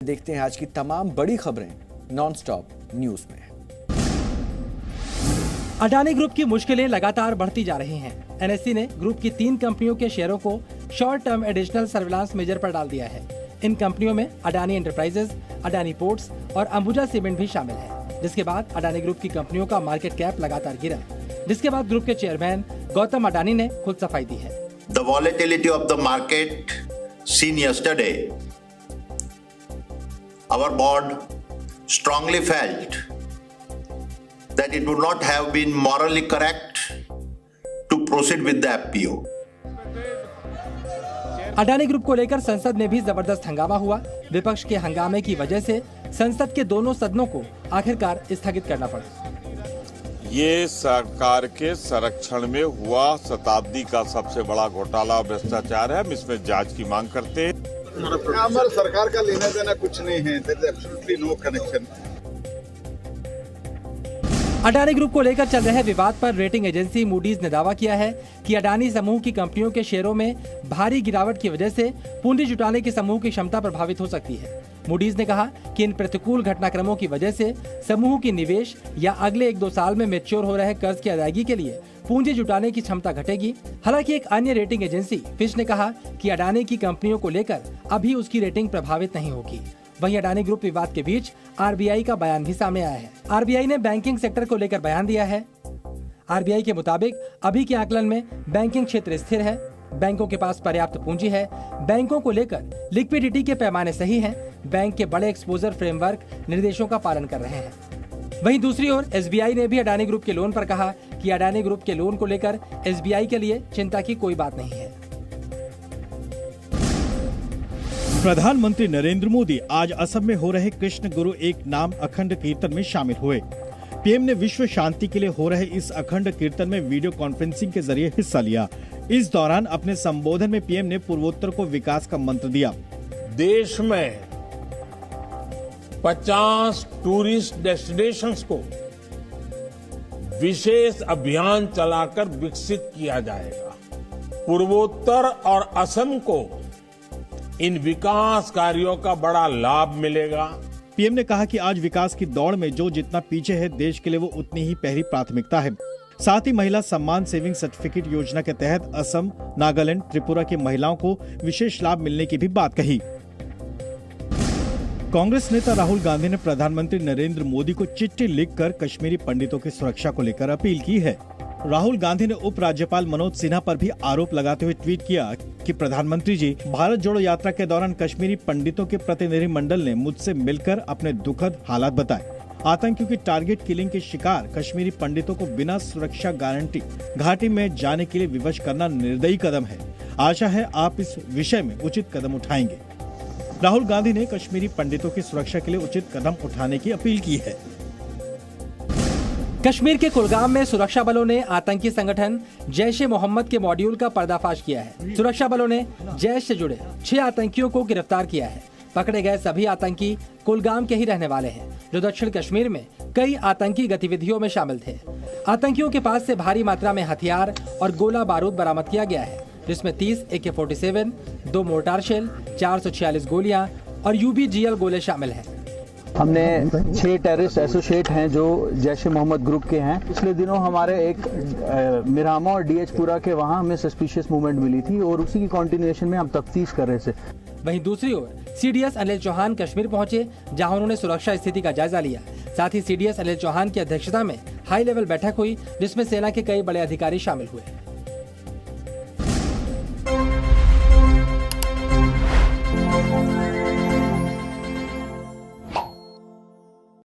देखते हैं आज की तमाम बड़ी खबरें नॉन स्टॉप न्यूज में। अडानी ग्रुप की मुश्किलें लगातार बढ़ती जा रही हैं। एनएससी ने ग्रुप की 3 कंपनियों के शेयरों को short term additional surveillance major पर डाल दिया है। इन कंपनियों में अडानी एंटरप्राइजेज, अडानी पोर्ट्स और अंबुजा सीमेंट भी शामिल है। जिसके बाद अडानी ग्रुप की कंपनियों का मार्केट कैप लगातार गिरा, जिसके बाद ग्रुप के चेयरमैन गौतम अडानी ने खुद सफाई दी है। The volatility of the market seen yesterday, our board strongly felt that it would not have been morally correct to proceed with the FPO. Adani group को लेकर संसद में भी जबरदस्त हंगामा हुआ। विपक्ष के हंगामे की वजह से संसद के दोनों सदनों को आखिरकार स्थगित करना पड़ा। ये सरकार के संरक्षण में हुआ शताब्दी का सबसे बड़ा घोटाला और भ्रष्टाचार है। हम इसमें जांच की मांग करते हैं। हमारे सरकार का लेना देना कुछ नहीं है। There is absolutely no connection. Adani group को लेकर चल रहे विवाद पर रेटिंग एजेंसी मूडीज ने दावा किया है कि अडानी समूह की कंपनियों के शेयरों में भारी गिरावट की वजह से पूंजी जुटाने की समूह की क्षमता प्रभावित हो सकती है। मूडीज ने कहा कि इन प्रतिकूल घटनाक्रमों की वजह से समूह की निवेश या अगले 1-2 साल में मैच्योर हो रहे कर्ज की अदायगी के लिए पूंजी जुटाने की क्षमता घटेगी। हालांकि एक अन्य रेटिंग एजेंसी फिच ने कहा कि अडानी की कंपनियों को लेकर अभी उसकी रेटिंग प्रभावित नहीं होगी। वहीं अडानी ग्रुप विवाद के बीच आरबीआई का बयान भी सामने आया है। आरबीआई ने बैंकिंग सेक्टर को लेकर बयान दिया है। आरबीआई के मुताबिक अभी के आकलन में बैंकिंग क्षेत्र स्थिर है, बैंकों के पास पर्याप्त पूंजी है, बैंकों को लेकर लिक्विडिटी के पैमाने सही हैं, बैंक के बड़े एक्सपोजर फ्रेमवर्क निर्देशों का पालन कर रहे हैं। वहीं दूसरी ओर एसबीआई ने भी अडानी ग्रुप के लोन पर कहा कि अडानी ग्रुप के लोन को लेकर एसबीआई के लिए चिंता की कोई बात नहीं है। प्रधानमंत्री नरेंद्र मोदी आज असम में हो रहे कृष्ण गुरु एक नाम अखंड कीर्तन में शामिल हुए। पीएम ने विश्व शांति के लिए हो रहे इस अखंड कीर्तन में वीडियो कॉन्फ्रेंसिंग के जरिए हिस्सा लिया। इस दौरान अपने संबोधन में पीएम ने पूर्वोत्तर को विकास का मंत्र दिया। देश में 50 टूरिस्ट डेस्टिनेशंस को विशेष अभियान चलाकर विकसित किया जाएगा। पूर्वोत्तर और असम को इन विकास कार्यों का बड़ा लाभ मिलेगा। पीएम ने कहा कि आज विकास की दौड़ में जो जितना पीछे है, देश के लिए वो उतनी ही पहली प्राथमिकता है। साथ ही महिला सम्मान सेविंग सर्टिफिकेट योजना के तहत असम, नागालैंड, त्रिपुरा की महिलाओं को विशेष लाभ मिलने की भी बात कही। कांग्रेस नेता राहुल गांधी ने प्रधानमंत्री नरेंद्र मोदी को चिट्ठी लिखकर कश्मीरी पंडितों की सुरक्षा को लेकर अपील की है। राहुल गांधी ने उपराज्यपाल मनोज सिन्हा पर भी आरोप लगाते हुए ट्वीट किया कि प्रधानमंत्री जी, भारत जोड़ो यात्रा के दौरान कश्मीरी पंडितों के प्रतिनिधि मंडल ने मुझसे मिलकर अपने दुखद हालात बताए। आतंकियों की टारगेट किलिंग के शिकार कश्मीरी पंडितों को बिना सुरक्षा गारंटी घाटी में जाने के लिए विवश करना निर्दयी कदम है। आशा है आप इस विषय में उचित कदम उठाएंगे। राहुल गांधी ने कश्मीरी पंडितों की सुरक्षा के लिए उचित कदम उठाने की अपील की है। कश्मीर के कुलगाम में सुरक्षा बलों ने आतंकी संगठन जैश-ए-मोहम्मद के मॉड्यूल का पर्दाफाश किया है। सुरक्षा बलों ने जैश से जुड़े 6 आतंकियों को गिरफ्तार किया है। पकड़े गए सभी आतंकी कुलगाम के ही रहने वाले हैं, जो दक्षिण कश्मीर में कई आतंकी गतिविधियों में शामिल थे। आतंकियों के पास से भारी मात्रा में हथियार और गोला बारूद बरामद किया गया है, जिसमें 30 AK-47, 2 मोर्टार शेल, 446 गोलियां और UBGL गोले शामिल हैं। हमने 6 टेररिस्ट एसोसिएट हैं जो जैश-ए-मोहम्मद ग्रुप के हैं। पिछले दिनों हमारे एक मिरामा और DH-पुरा के वहाँ हमें सस्पिशियस मूवमेंट मिली थी और उसी की कंटिन्यूएशन में हम तफ्तीश कर रहे थे। वहीं दूसरी ओर CDS अनिल चौहान कश्मीर पहुंचे, जहां उन्होंने सुरक्षा स्थिति का जायजा लिया। साथ ही CDS अनिल चौहान की अध्यक्षता में हाई लेवल बैठक हुई, जिसमें सेना के कई बड़े अधिकारी शामिल हुए।